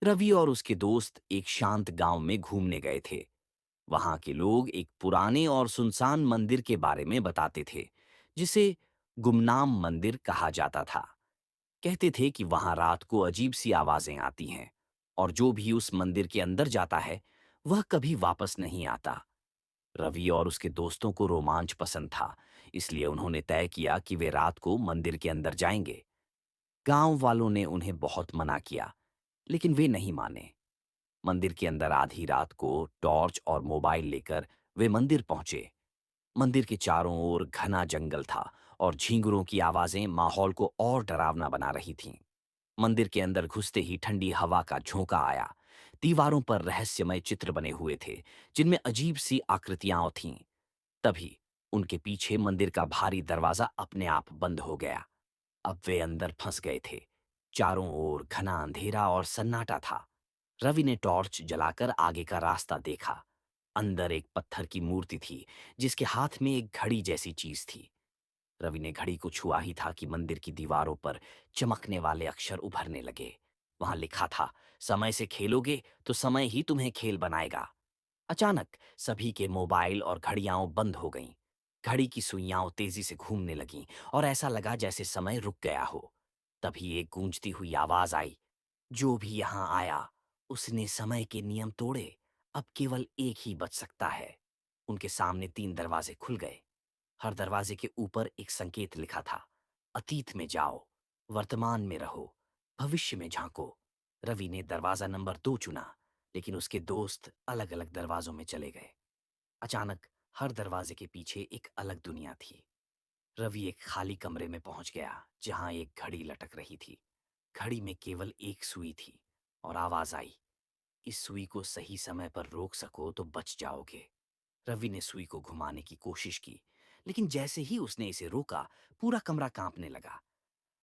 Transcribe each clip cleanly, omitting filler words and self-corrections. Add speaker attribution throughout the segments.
Speaker 1: रवि और उसके दोस्त एक शांत गांव में घूमने गए थे। वहां के लोग एक पुराने और सुनसान मंदिर के बारे में बताते थे, जिसे गुमनाम मंदिर कहा जाता था। कहते थे कि वहां रात को अजीब सी आवाजें आती हैं, और जो भी उस मंदिर के अंदर जाता है वह कभी वापस नहीं आता। रवि और उसके दोस्तों को रोमांच पसंद था, इसलिए उन्होंने तय किया कि वे रात को मंदिर के अंदर जाएंगे। गांव वालों ने उन्हें बहुत मना किया, लेकिन वे नहीं माने। मंदिर के अंदर आधी रात को टॉर्च और मोबाइल लेकर वे मंदिर पहुंचे। मंदिर के चारों ओर घना जंगल था, और झींगुरों की आवाजें माहौल को और डरावना बना रही थीं। मंदिर के अंदर घुसते ही ठंडी हवा का झोंका आया। दीवारों पर रहस्यमय चित्र बने हुए थे, जिनमें अजीब सी आकृतियां थीं। तभी उनके पीछे मंदिर का भारी दरवाजा अपने आप बंद हो गया। अब वे अंदर फंस गए थे। चारों ओर घना अंधेरा और सन्नाटा था। रवि ने टॉर्च जलाकर आगे का रास्ता देखा। अंदर एक पत्थर की मूर्ति थी, जिसके हाथ में एक घड़ी जैसी चीज थी। रवि ने घड़ी को छुआ ही था कि मंदिर की दीवारों पर चमकने वाले अक्षर उभरने लगे। वहां लिखा था, समय से खेलोगे तो समय ही तुम्हें खेल बनाएगा। अचानक सभी के मोबाइल और घड़ियां बंद हो गईं। घड़ी की सुइयां तेजी से घूमने लगीं, और ऐसा लगा जैसे समय रुक गया हो। तभी एक गूंजती हुई आवाज आई, जो भी यहां आया उसने समय के नियम तोड़े। अब केवल एक ही बच सकता है। उनके सामने 3 दरवाजे खुल गए। हर दरवाजे के ऊपर एक संकेत लिखा था, अतीत में जाओ, वर्तमान में रहो, भविष्य में झांको। रवि ने दरवाजा नंबर 2 चुना, लेकिन उसके दोस्त अलग अलग दरवाजों में चले गए। अचानक हर दरवाजे के पीछे एक अलग दुनिया थी। रवि एक खाली कमरे में पहुंच गया, जहां एक घड़ी लटक रही थी। घड़ी में केवल एक सुई थी, और आवाज आई, इस सुई को सही समय पर रोक सको तो बच जाओगे। रवि ने सुई को घुमाने की कोशिश की, लेकिन जैसे ही उसने इसे रोका, पूरा कमरा कांपने लगा।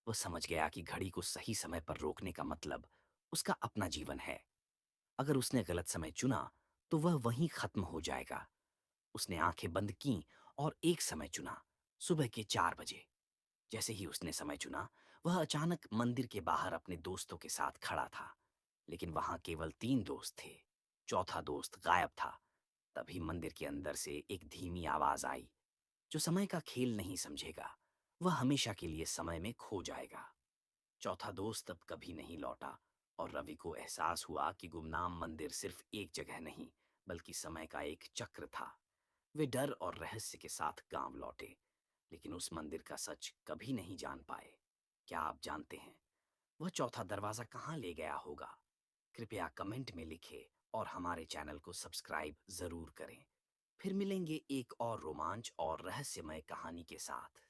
Speaker 1: वह समझ गया कि घड़ी को सही समय पर रोकने का मतलब उसका अपना जीवन है। अगर उसने गलत समय चुना तो वह वहीं खत्म हो जाएगा। उसने आंखें बंद कीं और एक समय चुना, सुबह के 4 बजे। जैसे ही उसने समय चुना, वह अचानक मंदिर के बाहर अपने दोस्तों के साथ खड़ा था। लेकिन वहां केवल 3 दोस्त थे। चौथा दोस्त गायब था। तभी मंदिर के अंदर से एक धीमी आवाज आई, जो समय का खेल नहीं समझेगा, वह हमेशा के लिए समय में खो जाएगा। चौथा दोस्त अब कभी नहीं लौटा, और रवि को एहसास हुआ कि गुमनाम मंदिर सिर्फ एक जगह नहीं, बल्कि समय का एक चक्र था। वे डर और रहस्य के साथ गांव लौटे, लेकिन उस मंदिर का सच कभी नहीं जान पाए। क्या आप जानते हैं वह चौथा दरवाजा कहाँ ले गया होगा? कृपया कमेंट में लिखें, और हमारे चैनल को सब्सक्राइब जरूर करें। फिर मिलेंगे एक और रोमांच और रहस्यमय कहानी के साथ।